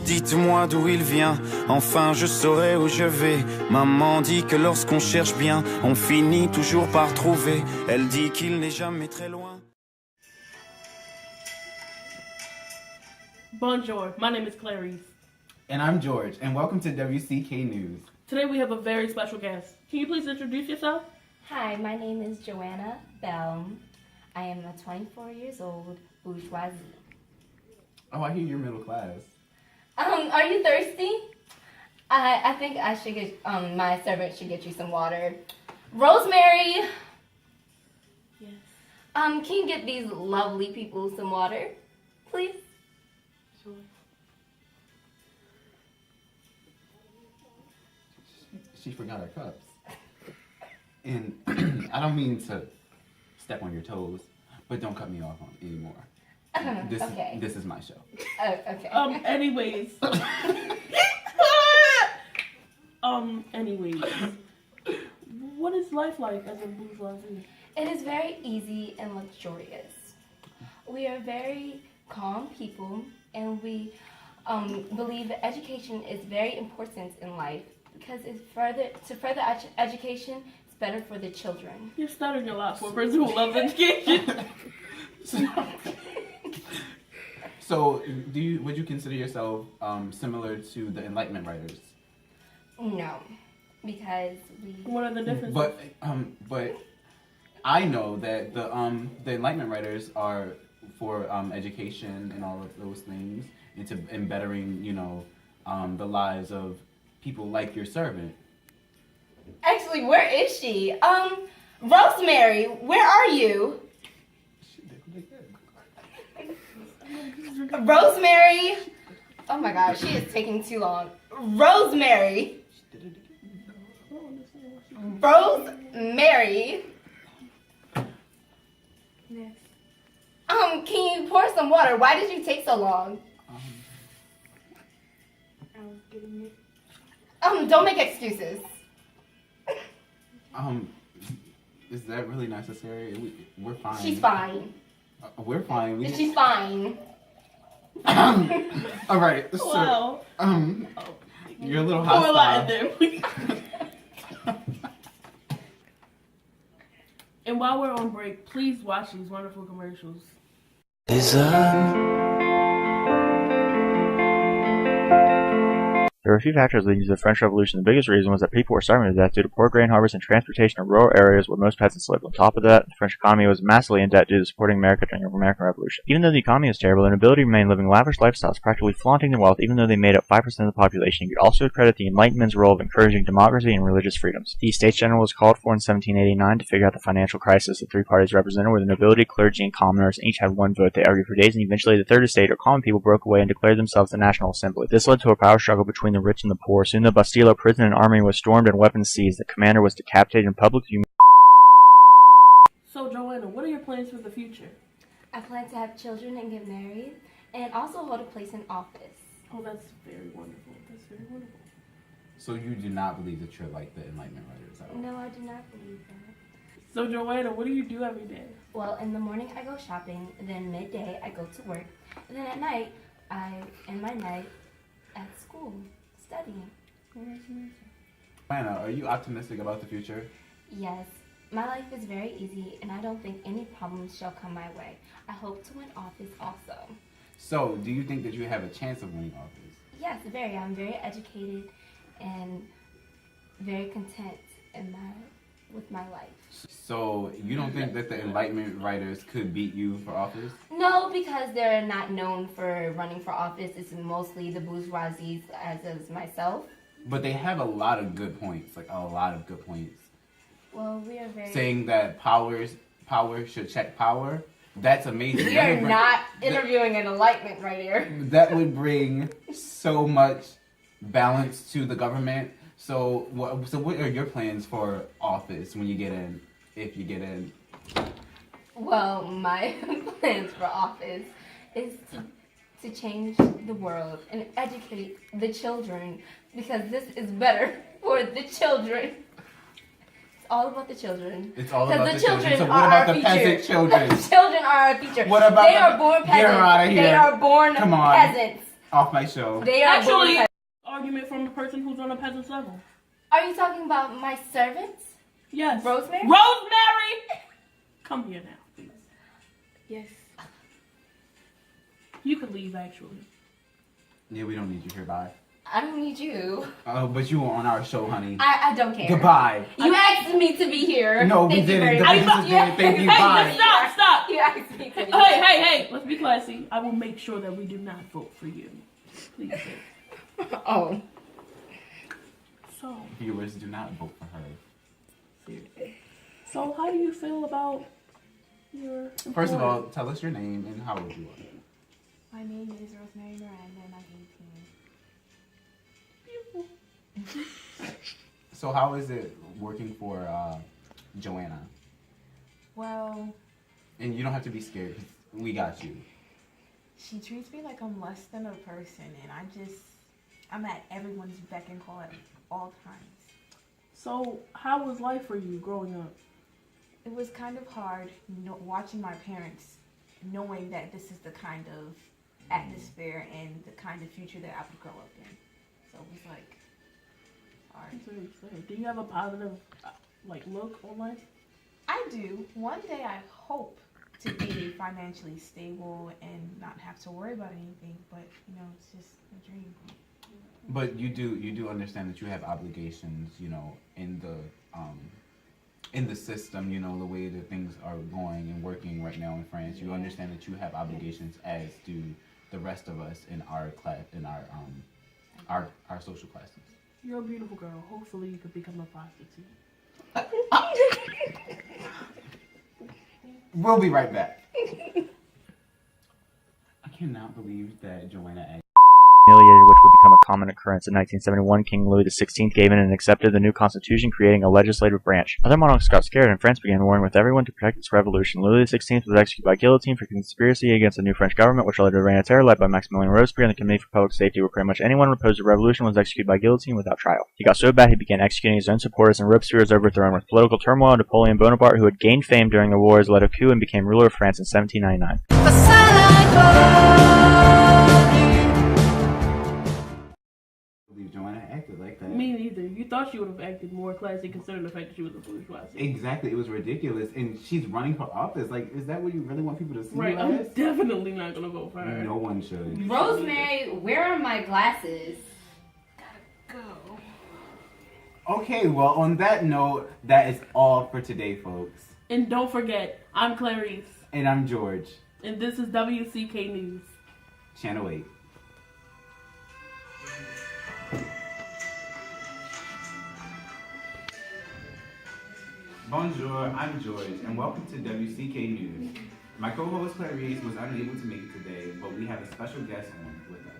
Dites-moi d'où il vient, enfin je saurai où je vais. Maman dit que lorsqu'on cherche bien, on finit toujours par trouver. Elle dit qu'il n'est jamais très loin. Bonjour, my name is Clarice. And I'm George, and welcome to WCK News. Today we have a very special guest. Can you please introduce yourself? Hi, my name is Joanna Bell. I am a 24 years old bourgeoisie. Oh, I hear you're middle class. Are you thirsty? I think I should get, my servant should get you some water. Rosemary! Yes. Can you get these lovely people some water, please? Sure. She forgot her cups. And I don't mean to step on your toes, but don't cut me off anymore. Okay. This is my show. Oh, okay. Anyways. Anyways. What is life like as a bourgeoisie? It is very easy and luxurious. We are very calm people, and we believe that education is very important in life because to further education, it's better for the children. You're stuttering a lot for a person who loves education. So, would you consider yourself similar to the Enlightenment writers? No, because we. What are the differences? But I know that the Enlightenment writers are for education and all of those things, and bettering, the lives of people like your servant. Actually, where is she? Rosemary, where are you? Rosemary! Oh my gosh, she is taking too long. Rosemary! Rosemary! Yes. Can you pour some water? Why did you take so long? I was getting it. Don't make excuses. Is that really necessary? We're fine. She's fine. We're fine. She's fine. All right. So, Wow. you're a little Pour a lot hostile. in there. And while we're on break, please watch these wonderful commercials. There were a few factors leading to the French Revolution. The biggest reason was that people were starving to death due to poor grain harvest and transportation in rural areas where most peasants lived. On top of that, the French economy was massively in debt due to supporting America during the American Revolution. Even though the economy was terrible, their nobility remained living lavish lifestyles, practically flaunting their wealth even though they made up 5% of the population. You could also credit the Enlightenment's role of encouraging democracy and religious freedoms. The States General was called for in 1789 to figure out the financial crisis the three parties represented, where the nobility, clergy, and commoners each had one vote. They argued for days, and eventually the third estate, or common people, broke away and declared themselves the National Assembly. This led to a power struggle between the rich and the poor. Soon the Bastille prison and army was stormed and weapons seized. The commander was decapitated in public. So, Joanna, what are your plans for the future? I plan to have children and get married, and also hold a place in office. Oh, that's very wonderful. That's very wonderful. So you do not believe that you're like the Enlightenment writers at all? No, I do not believe that. So, Joanna, what do you do every day? Well, in the morning I go shopping, then midday I go to work, and then at night I end my night at school studying. Joanna, are you optimistic about the future? Yes, my life is very easy, and I don't think any problems shall come my way. I hope to win office also. So, do you think that you have a chance of winning office? Yes, very. I'm very educated and very content with my life. So, you don't think that the Enlightenment writers could beat you for office? No, because they're not known for running for office. It's mostly the bourgeoisies, as is myself. But they have a lot of good points, like a lot of good points. Well, we are very... Saying that power should check power, that's amazing. We are not interviewing an Enlightenment writer. That would bring so much balance to the government. So what are your plans for office when you get in, if you get in? Well, my plans for office is to change the world and educate the children, because this is better for the children. It's all about the children. It's all about the children. So what are about our the future. peasant children? The children are our future. What about they are born Get her peasants. out of here. They are born Come on. peasants. Off my show. They are Actually, both- argument from a person who's on a peasant's level. Are you talking about my servants? Yes. Rosemary? Rosemary! Come here now, please. Yes. You can leave, actually. Yeah, we don't need you here. Bye. I don't need you. Oh, but you were on our show, honey. I don't care. Goodbye. You asked me to be here. No, we Thank you didn't. very The much. business did. Thank you. Hey, Bye. just stop! You asked me to be Hey, here. hey! Let's be classy. I will make sure that we do not vote for you. Please. Oh. So, Viewers, do not vote for her. seriously. So, how do you feel about your First of all, employer? tell us your name and how old you are. My name is Rosemary Miranda and I'm 18. So how is it working for Joanna? Well, And you don't have to be scared 'cause we got you. she treats me like I'm less than a person and I'm at everyone's beck and call at all times. So, how was life for you growing up? It was kind of hard watching my parents, knowing that this is the kind of atmosphere and the kind of future that I would grow up in. So it was like hard. Do you have a positive, look on life? I do. One day I hope to be financially stable and not have to worry about anything, but it's just a dream. But you do understand that you have obligations, in the system, the way that things are going and working right now in France. You understand that you have obligations, as do the rest of us in our class, in our social classes. You're a beautiful girl. Hopefully, you could become a prostitute. We'll be right back. I cannot believe that Joanna asked. Humiliated, which would become a common occurrence in 1971, King Louis XVI gave in and accepted the new constitution, creating a legislative branch. Other monarchs got scared, and France began warring with everyone to protect its revolution. Louis XVI was executed by guillotine for conspiracy against the new French government, which led to a reign of terror led by Maximilien Robespierre and the Committee for Public Safety, where pretty much anyone who opposed the revolution was executed by guillotine without trial. He got so bad he began executing his own supporters, and Robespierre was overthrown. With political turmoil, Napoleon Bonaparte, who had gained fame during the wars, led a coup and became ruler of France in 1799. Joanna acted like that. Me neither. You thought she would have acted more classy considering the fact that she was a bourgeoisie. Exactly, it was ridiculous, and she's running for office. Like, is that what you really want people to see? Right, you I'm as? definitely not gonna vote for her. No one should. Rosemary, where are my glasses? Go. Okay, well, on that note, that is all for today, folks. And don't forget, I'm Clarice, And I'm George, and this is WCK News. Channel 8. Bonjour, I'm George, and welcome to WCK News. My co-host Clarice was unable to make it today, but we have a special guest on with us.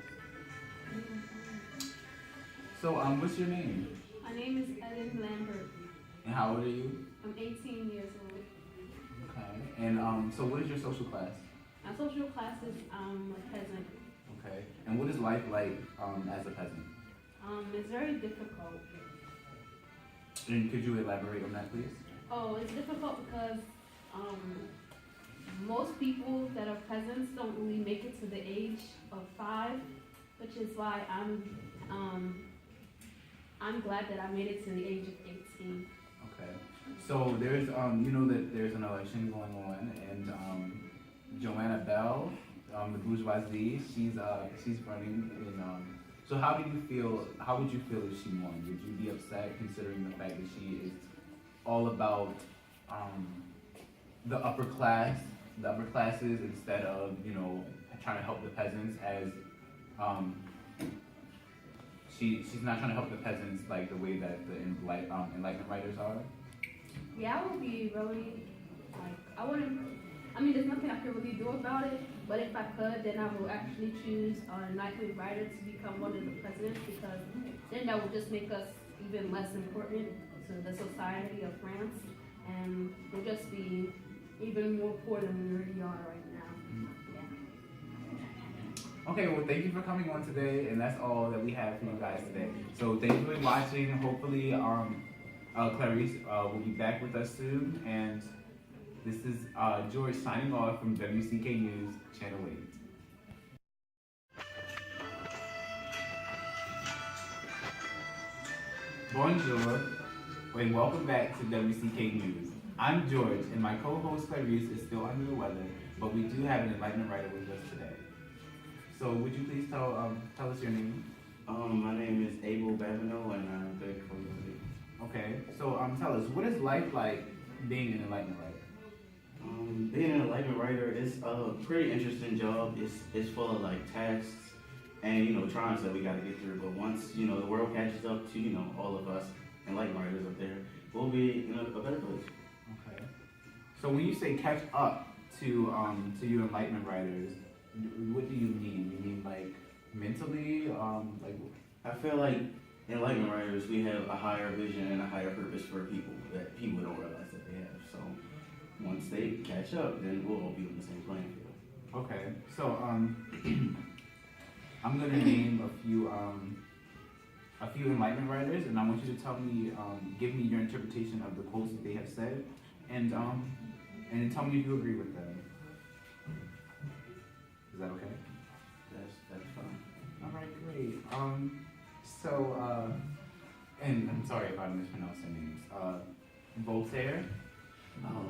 So, what's your name? My name is Ellen Lambert. And how old are you? I'm 18 years old. Okay. And so what is your social class? My social class is a peasant. Okay. And what is life like as a peasant? It's very difficult. And could you elaborate on that, please? Oh, it's difficult because most people that are peasants don't really make it to the age of 5, which is why I'm glad that I made it to the age of 18. Okay. So there's you know that there's an election going on, and Joanna Bell, the bourgeoisie, she's running, and so how would you feel if she won? Would you be upset considering the fact that she is all about the upper classes instead of trying to help the peasants, as she's not trying to help the peasants like the way that the Enlightenment writers are? Yeah, I would be really, there's nothing I could really do about it, but if I could, then I will actually choose a Enlightenment writer to become one of the presidents, because then that would just make us even less important to the society of France, and we'll just be even more poor than we already are right now. Yeah. Okay, well, thank you for coming on today, and that's all that we have for you guys today. So thank you for watching. Hopefully, Clarice will be back with us soon, and this is George signing off from WCK News, Channel 8. Bonjour, and welcome back to WCK News. I'm George, and my co-host Clarice is still under the weather, but we do have an enlightenment writer with us today. So would you please tell us your name? My name is Abel Babineau, and I'm very familiar. Okay, so tell us, what is life like being an enlightenment writer? Being an enlightenment writer is a pretty interesting job. It's full of like tasks and triumphs that we got to get through. But once the world catches up to all of us enlightenment writers up there, we'll be in a better place. Okay. So when you say catch up to you enlightenment writers, what do you mean? You mean like mentally? I feel like enlightenment writers, we have a higher vision and a higher purpose for people that people don't realize that they have. So once they catch up, then we'll all be on the same playing field. Okay. So I'm gonna name a few enlightenment writers, and I want you to tell me, give me your interpretation of the quotes that they have said, and tell me if you agree with them. Is that okay? That's fine. All right, great. And I'm sorry if I mispronounced their names. Voltaire. Oh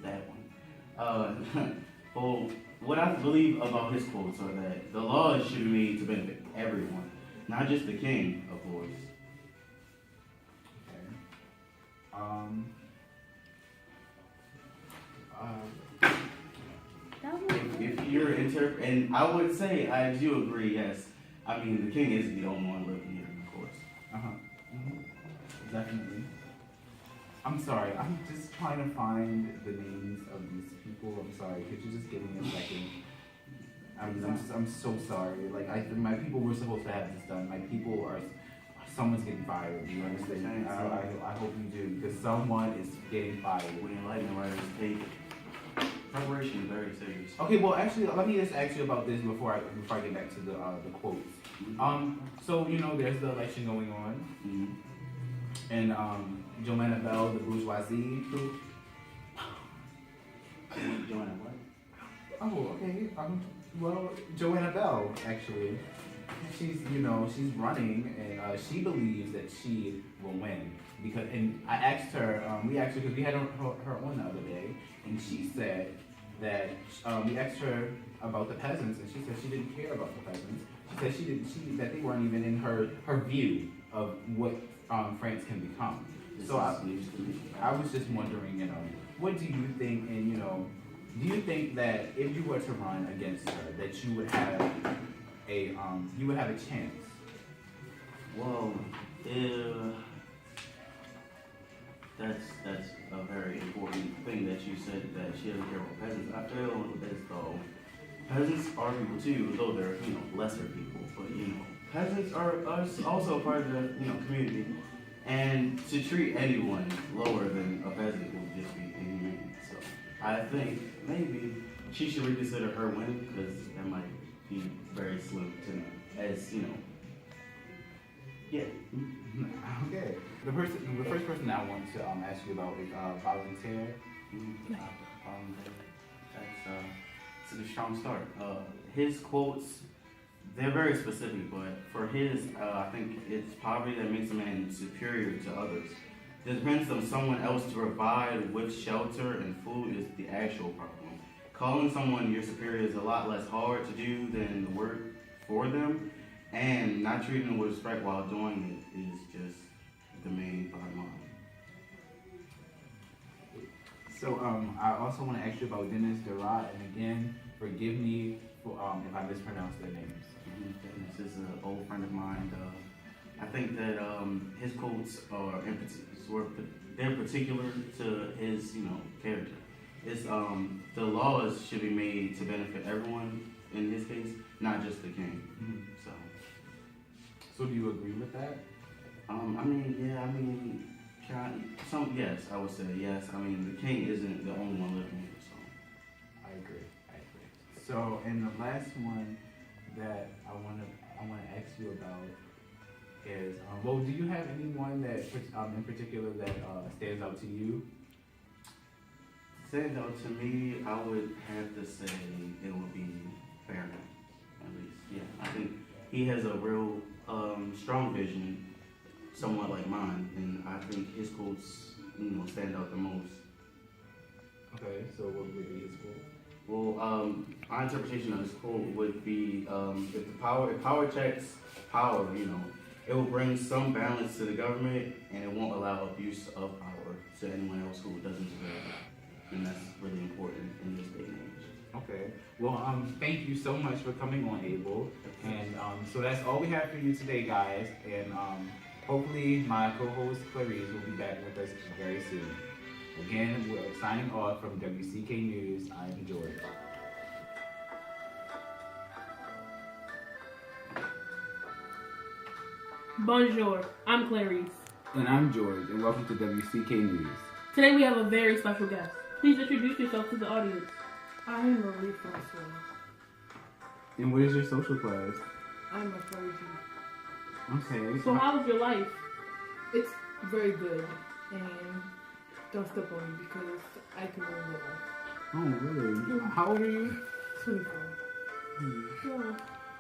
yeah, that one. Well, what I believe about his quotes are that the laws should be made to benefit everyone, not just the king, of course. Okay. If you're and I would say I do agree. Yes, I mean the king is the only one living here, of course. Definitely. I'm sorry. I'm just trying to find the names of these people. I'm sorry. Could you just give me a second? I'm so sorry. Like my people were supposed to have this done. My people are. Someone's getting fired. You understand? I hope you do, because someone is getting fired. We enlightenment writers take preparation very serious. Okay, well, actually, let me just ask you about this before I get back to the quotes. So there's the election going on, and Joanna Bell, the bourgeoisie. Joanna what? Oh, okay. Well, Joanna Bell, actually, she's running, and she believes that she will win and I asked her, because we had her on the other day, and she said that we asked her about the peasants, and she said she didn't care about the peasants. She said that they weren't even in her view of what France can become. So I was just wondering, what do you think, and do you think that if you were to run against her, that you would have a chance? Well, that's a very important thing that you said, that she doesn't care about peasants. I feel as though peasants are people too, though they're lesser people. But peasants are also part of the community, and to treat anyone lower than a peasant would just be inhumane. So I think maybe she should reconsider her win, because that might be very slim to know. Yeah. Okay. The first person I want to ask you about is Voltaire. That's a strong start. His quotes, they're very specific, but for his, I think it's poverty that makes a man superior to others. The dependence on someone else to provide with shelter and food is the actual problem. Calling someone your superior is a lot less hard to do than the work for them, and not treating them with respect while doing it is just the main bottom line. So I also want to ask you about Dennis Dorat, and again, forgive me for, if I mispronounce their names. Dennis is an old friend of mine. I think that his quotes are they're particular to his character. It's the laws should be made to benefit everyone in his case, not just the king. So do you agree with that? Yes, I would say yes. I mean, the king isn't the only one living here, so. I agree. So, and the last one that I want to ask you about is, do you have anyone that in particular that stands out to you? Stands out to me, I would have to say it would be Fahrenheit, at least. Yeah, I think he has a real strong vision, somewhat like mine, and I think his quotes, stand out the most. Okay, so what would be his quote? Well, my interpretation of this quote would be, if power checks power, it will bring some balance to the government, and it won't allow abuse of power to anyone else who doesn't deserve it. And that's really important in this day and age. Okay. Well, thank you so much for coming on, Abel. And so that's all we have for you today, guys. And hopefully my co-host Clarice will be back with us very soon. Again, we're signing off from WCK News. I'm George. Bonjour, I'm Clarice. And I'm George, and welcome to WCK News. Today we have a very special guest. Please introduce yourself to the audience. I am Marie Francois. And what is your social class? I'm a clergy. Okay. So how was your life? It's very good, and don't step on me because I can ruin your life. Oh, really? How old are you? 24. Oh.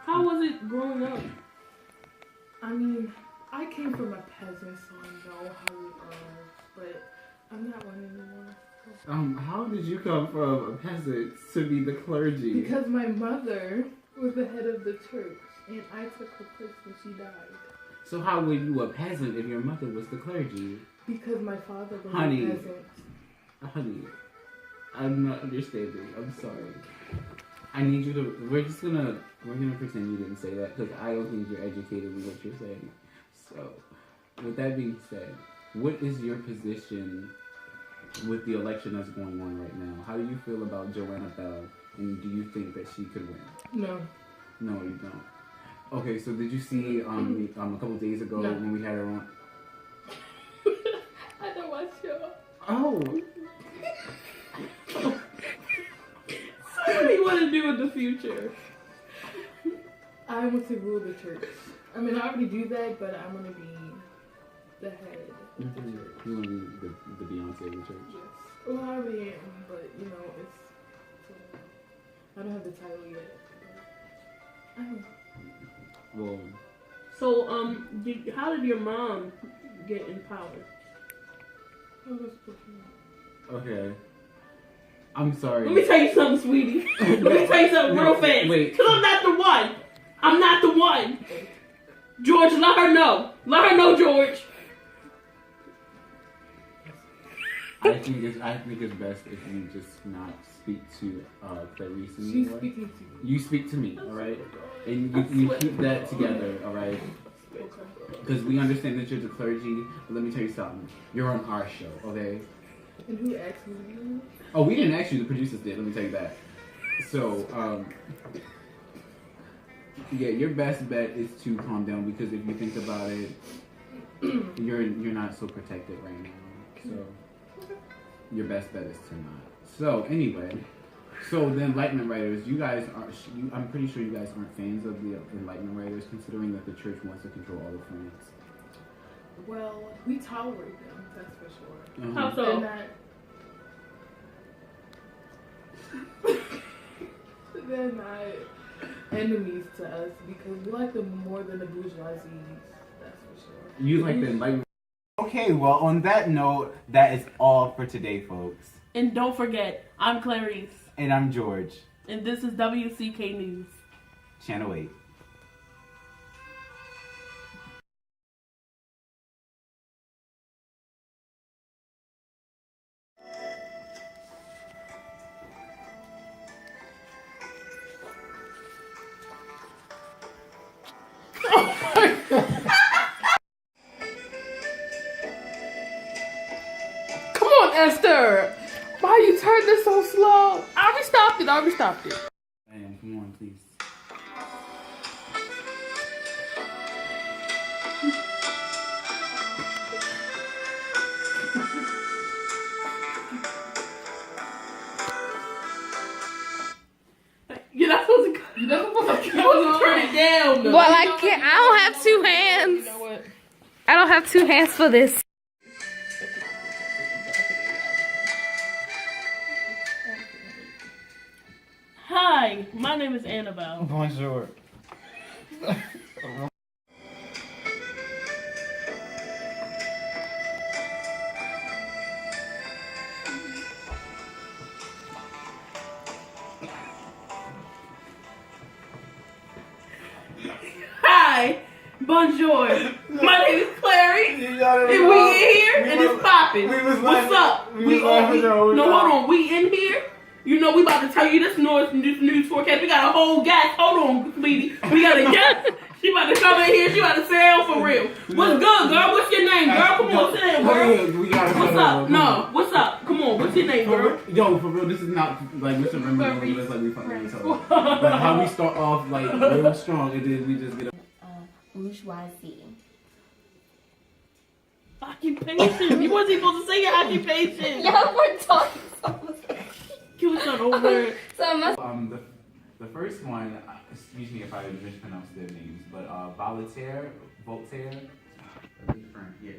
How was it growing up? I mean, I came from a peasant, so I know how it was, but I'm not one anymore. How did you come from a peasant to be the clergy? Because my mother was the head of the church, and I took her place when she died. So how were you a peasant if your mother was the clergy? Because my father was Honey. a peasant. Honey, I'm not understanding. I'm sorry. I need you to. We're gonna pretend you didn't say that because I don't think you're educated in what you're saying. So, with that being said, what is your position with the election that's going on right now? How do you feel about Joanna Bell, and do you think that she could win? No. No, you don't. Okay, so did you see a couple days ago when we had her on? I don't watch y'all. Oh. So what do you want to do in the future? I want to rule the church. I mean, I already do that, but I want to be the head of the church. You want to be the Beyonce of the church? Yes. Well, I already am, but I don't have the title yet. I don't. Well. So how did your mom get in power? Okay. I'm sorry. Let me tell you something, sweetie. Let me tell you something real fast. Wait. Because I'm not the one. I'm not the one. George, let her know. Let her know, George. I think it's best if you just not speak to Clarice anymore. She's speaking to you. You speak to me, all right? And you keep that together, all right? Because we understand that you're the clergy, but let me tell you something. You're on our show, okay? And who asked me? Oh, we didn't ask you. The producers did. Let me tell you that. So, yeah, your best bet is to calm down because if you think about it, you're not so protected right now. So, your best bet is to not. So, anyway, so the Enlightenment writers, you guys are. I'm pretty sure you guys aren't fans of the Enlightenment writers, considering that the church wants to control all of France. Well, we tolerate them. That's for sure. How so? They're not enemies to us because we like them more than the bourgeoisie. That's for sure. You like the Enlightenment. Okay, well, on that note, that is all for today, folks. And don't forget, I'm Clarice. And I'm George. And this is WCK News. Channel 8. Come on, Esther! Why you turned this so slow? I already stopped it. Man, come on, please. You're not supposed to turn it down. Well, I can't. I don't have two hands. You know what? I don't have two hands for this. Hi, my name is Annabelle. Bonjour. Hi, bonjour. My name is Clary, and we in here, and it's popping. What's up? No, hold on. We in here. You know, we about to tell you this news forecast. We got a whole guest. Hold on, sweetie. We got a guest. She about to come in here. She about to say it for real. What's good, girl? What's your name, girl? Come on, sit down, girl. What's up? No, what's up? Come on, what's your name, girl? Yo, for real, this is not like Mr. Remember. It's like we fucking each other. But how we start off like real strong, and then we just get a bourgeoisie. Occupation. You wasn't supposed to say your occupation. Y'all were talking so much. You was not over. So I must. The first one, excuse me if I mispronounce their names, but Voltaire, different, yeah.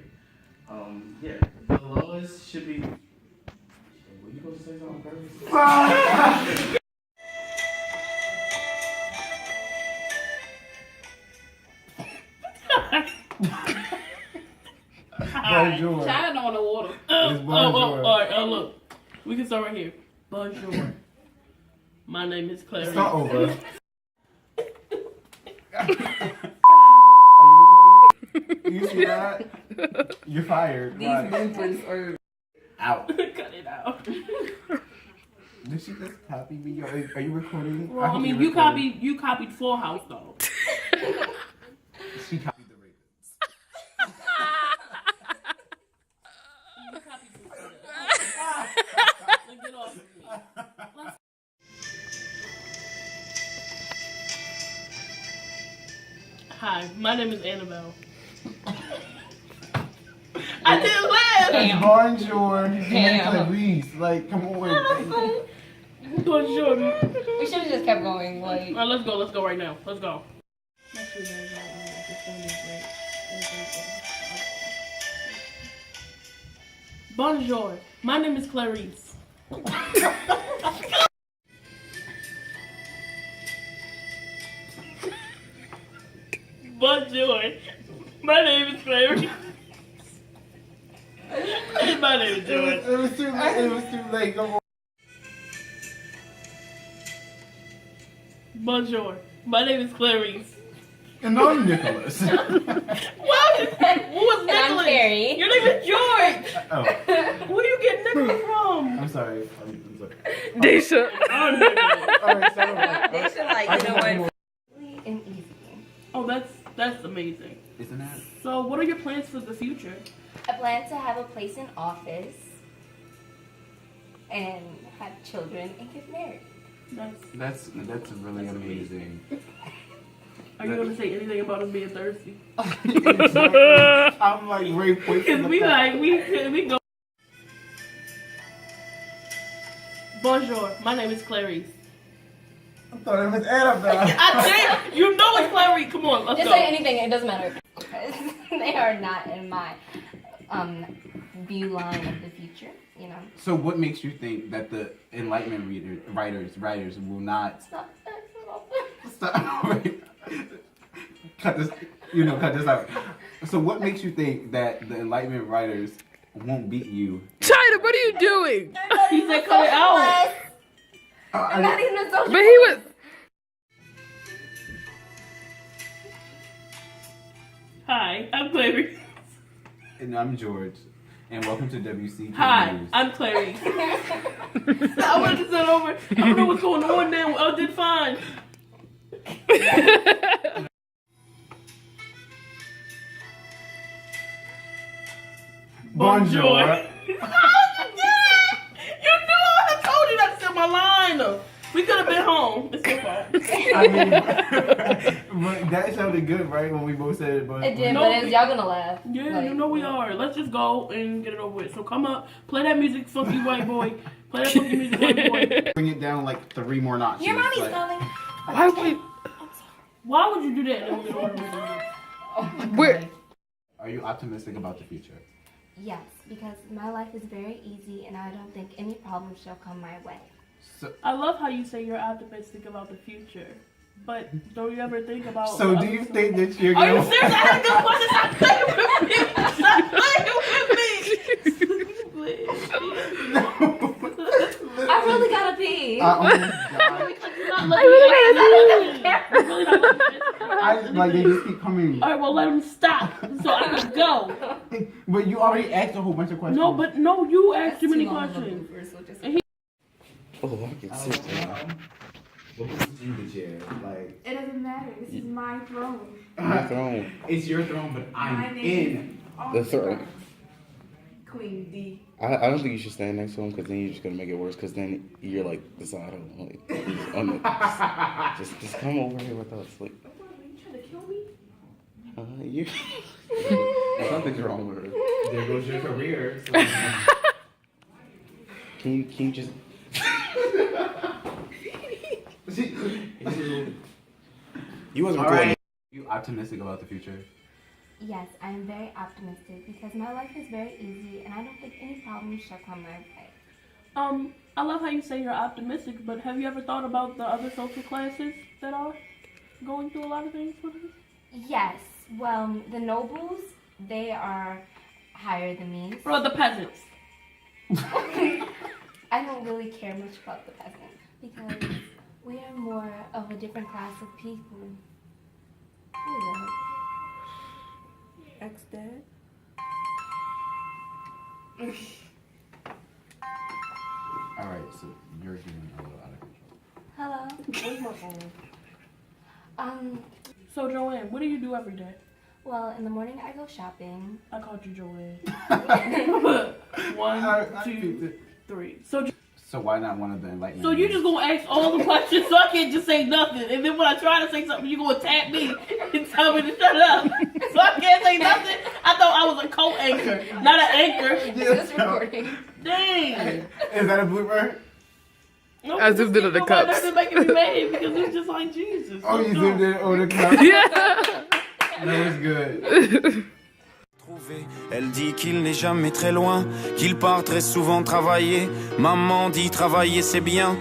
Yeah, the lowest should be. Were you supposed to say something first? Bonjour. China on the water. Alright, look. We can start right here. Bonjour. My name is Claire. It's not over. Are you see that? You're fired. These bumpers are out. Cut it out. Did she just copy me? Are you recording? Well, I mean, you copied Full House though. She copied the Ravens. Get off of me. Hi, my name is Annabelle. I didn't laugh. Bonjour. Clarice. Like, come on. Bonjour. We should have just kept going. Like, all right, let's go. Let's go right now. Let's go. Bonjour. My name is Clarice. Bonjour. My name is Clarice. My name is George. It was too late. It was too late. Come on. Bonjour. My name is Clarice. And I'm Nicholas. What? Who was Nicholas? I'm Carrie. Your name is George. Oh. Where you get Nicholas from? I'm sorry. Desha. Oh, Nicholas. Alright, Desha, like, you know what? and easy. Oh, that's amazing. Isn't that? So, what are your plans for the future? I plan to have a place in office and have children and get married. That's really amazing. Are you gonna say anything about us being thirsty? I'm like very quick. Cause we go. Bonjour, my name is Clarice. I thought it was Annabelle. I think you know it's Clarice. Come on, let's Just go. say anything, it doesn't matter. Because they are not in my view line of the future, you know. So what makes you think that the Enlightenment writers will not Stop. Wait. Cut this out. So what makes you think that the Enlightenment writers won't beat you? China, what are you doing? He said cut it out. I'm not even a social. But he was. Hi, I'm Clarice. And I'm George. And welcome to WCK Hi, News. I'm Clarice. I wanted to sit over. I don't know what's going on now. I did fine. Bonjour. You knew I told you that's in my line. We could have been home. It's your fault. I mean, but that sounded good, right? When we both said it, but It did, but y'all gonna laugh. Yeah, like, you know we are. Let's just go and get it over with. So come up, play that music, funky white boy. Play that funky music, white boy. bring it down like 3 more notches. Your mommy's like, calling. Why would you do that? Where? Are you optimistic about the future? Yes, because my life is very easy and I don't think any problem shall come my way. So, I love how you say you're optimistic about the future, but don't you ever think about? so do you think that you're Are gonna? you serious? I had a good question. Stop playing with me. Stop playing with me. I really gotta pee. Oh my God. You're not looking at me. You're really not looking at me. like they just keep coming. All right, well let them stop so I can go. But you already asked a whole bunch of questions. No, you asked too many questions. Oh, I can sit down. But who's in the chair? Like, It doesn't matter. This is my throne. My throne. it's your throne, but I'm in. The throne. Queen D. I don't think you should stand next to him because then you're just gonna make it worse. Because then you're like beside him. Like, just come over here with us. Like, Are you trying to kill me? you. Something's wrong with her. There goes your career. So. Can you just? You wasn't All recording. right. You optimistic about the future? Yes, I am very optimistic because my life is very easy and I don't think any problems shall come my way. I love how you say you're optimistic, but have you ever thought about the other social classes that are going through a lot of things with us? Yes, well, the nobles, they are higher than me. Or the peasants? I don't really care much about the peasants because we are more of a different class of people. Hello. Ex-dad? All right, so you're getting a little out of control. Hello. Where's my phone? So Joanne, what do you do every day? Well, in the morning I go shopping. I called you Joanne. 1, 2, 3. So why not one of the enlightenment? So you just gonna ask all the questions so I can't just say nothing, and then when I try to say something, you gonna tap me and tell me to shut up. So I can't say nothing. I thought I was a co-anchor, not an anchor. This recording. Dang. Is that a blooper? No, I zoomed in on the cups. That's making me mad because it's just like Jesus. Oh, you zoomed in on the cup? Yeah. That was good. Elle dit qu'il n'est jamais très loin, qu'il part très souvent travailler. Maman dit travailler c'est bien.